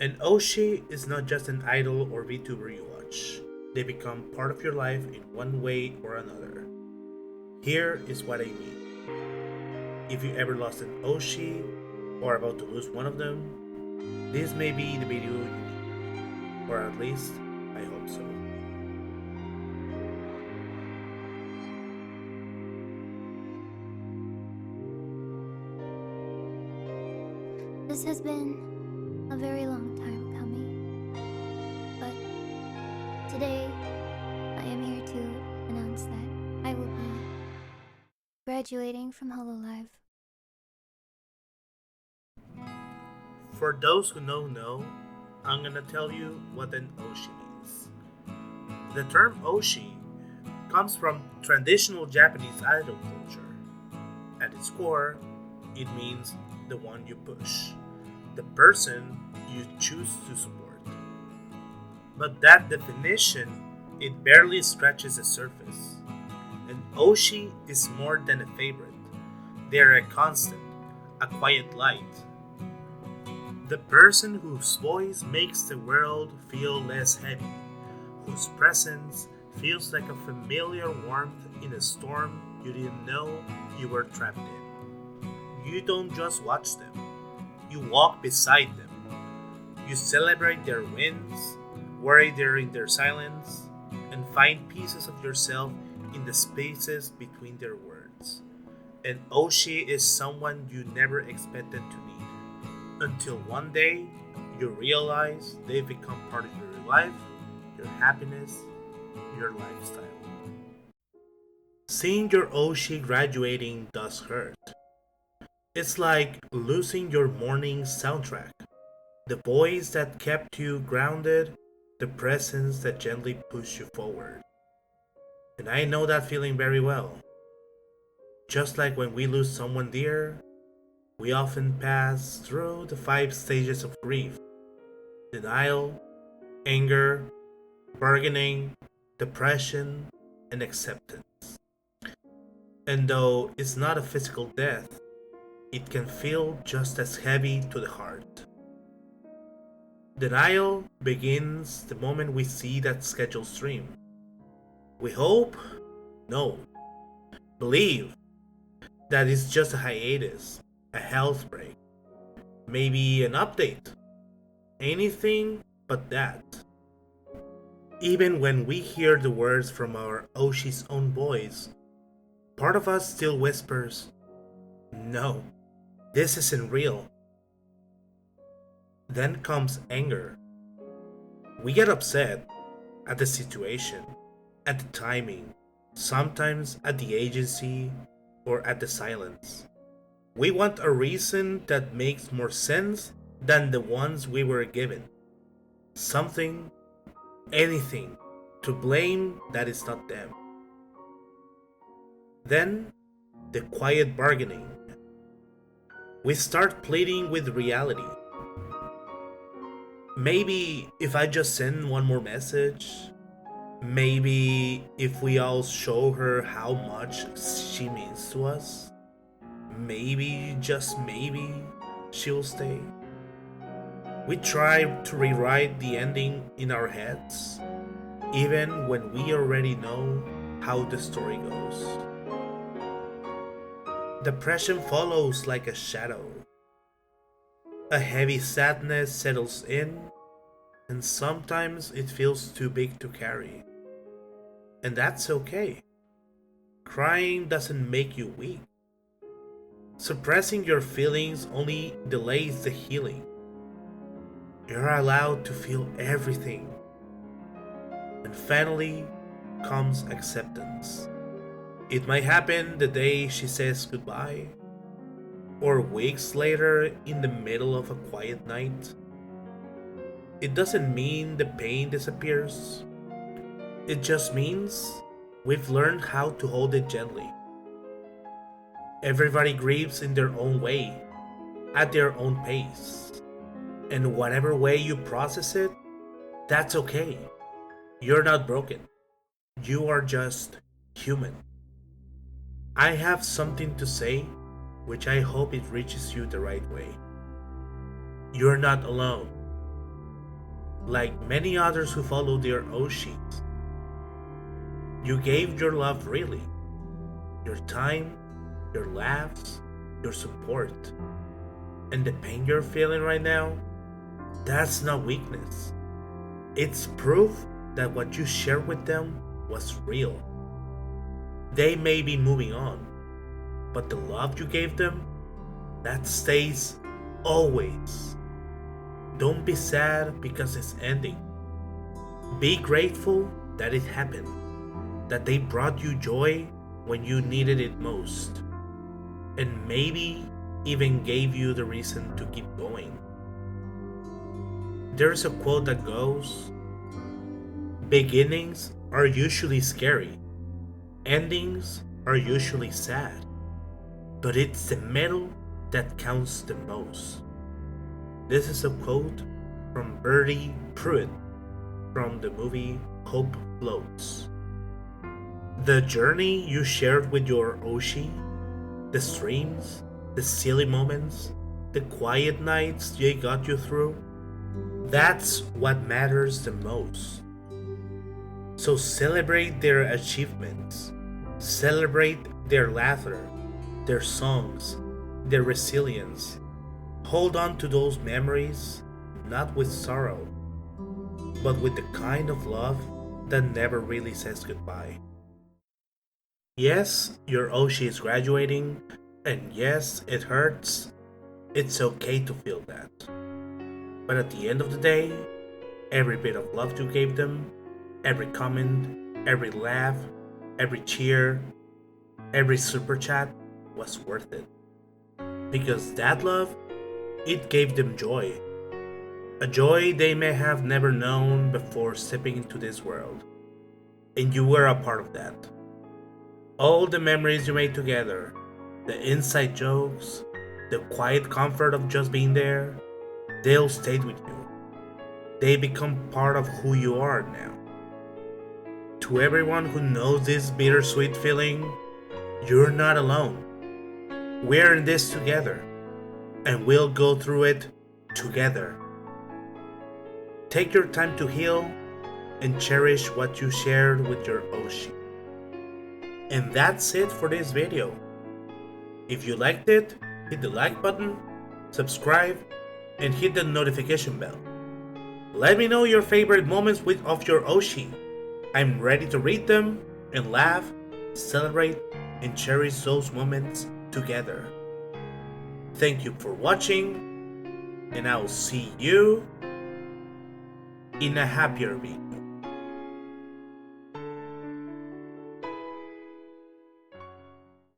And Oshi is not just an idol or VTuber you watch. They become part of your life in one way or another. Here is what I mean. If you ever lost an Oshi or about to lose one of them, this may be the video you need. Or at least, I hope so. This has been a very long time coming, but today I am here to announce that I will be graduating from Hololive. For those who don't know, I'm gonna tell you what an Oshi means. The term Oshi comes from traditional Japanese idol culture. At its core, it means the one you push, the person you choose to support. But that definition, it barely scratches the surface. An Oshi is more than a favorite. They are a constant, a quiet light. The person whose voice makes the world feel less heavy, whose presence feels like a familiar warmth in a storm you didn't know you were trapped in. You don't just watch them, you walk beside them. You celebrate their wins, worry during their silence, and find pieces of yourself in the spaces between their words. And Oshi is someone you never expected to need. Until one day, you realize they've become part of your life, your happiness, your lifestyle. Seeing your Oshi graduating does hurt. It's like losing your morning soundtrack. The voice that kept you grounded, the presence that gently pushed you forward. And I know that feeling very well. Just like when we lose someone dear, we often pass through the 5 stages of grief: denial, anger, bargaining, depression, and acceptance. And though it's not a physical death, it can feel just as heavy to the heart. Denial begins the moment we see that scheduled stream. We hope? No. Believe that it's just a hiatus, a health break, maybe an update. Anything but that. Even when we hear the words from our Oshi's own voice, part of us still whispers, "No, this isn't real." Then comes anger. We get upset at the situation, at the timing, sometimes at the agency, or at the silence. We want a reason that makes more sense than the ones we were given. Something, anything, to blame that is not them. Then, the quiet bargaining. We start pleading with reality. Maybe if I just send one more message, maybe if we all show her how much she means to us, maybe, just maybe, she'll stay. We try to rewrite the ending in our heads, even when we already know how the story goes. Depression follows like a shadow. A heavy sadness settles in, and sometimes it feels too big to carry. And that's okay. Crying doesn't make you weak. Suppressing your feelings only delays the healing. You're allowed to feel everything. And finally comes acceptance. It might happen the day she says goodbye, or weeks later in the middle of a quiet night. It doesn't mean the pain disappears. It just means we've learned how to hold it gently. Everybody grieves in their own way, at their own pace. And whatever way you process it, that's okay. You're not broken. You are just human. I have something to say, which I hope it reaches you the right way. You're not alone. like many others who followed their Oshis. You gave your love really, your time, your laughs, your support. And the pain you're feeling right now, that's not weakness. It's proof that what you shared with them was real. They may be moving on, but the love you gave them, that stays always. Don't be sad because it's ending. Be grateful that it happened, that they brought you joy when you needed it most, and maybe even gave you the reason to keep going. There's a quote that goes, "Beginnings are usually scary, endings are usually sad, but it's the middle that counts the most." This is a quote from Bertie Pruitt from the movie Hope Floats. The journey you shared with your Oshi, the streams, the silly moments, the quiet nights they got you through, that's what matters the most. So celebrate their achievements, celebrate their laughter, their songs, their resilience. Hold on to those memories, not with sorrow, but with the kind of love that never really says goodbye. Yes, your Oshi is graduating, and yes, it hurts. It's okay to feel that. But at the end of the day, every bit of love you gave them, every comment, every laugh, every cheer, every super chat was worth it. Because that love, it gave them joy. A joy they may have never known before stepping into this world. And you were a part of that. All the memories you made together, the inside jokes, the quiet comfort of just being there, they'll stay with you. They become part of who you are now. To everyone who knows this bittersweet feeling, you're not alone. We're in this together, and we'll go through it together. Take your time to heal and cherish what you shared with your Oshi. And that's it for this video. If you liked it, hit the like button, subscribe, and hit the notification bell. Let me know your favorite moments of your Oshi. I'm ready to read them and laugh, celebrate, and cherish those moments together. Thank you for watching, and I'll see you in a happier week.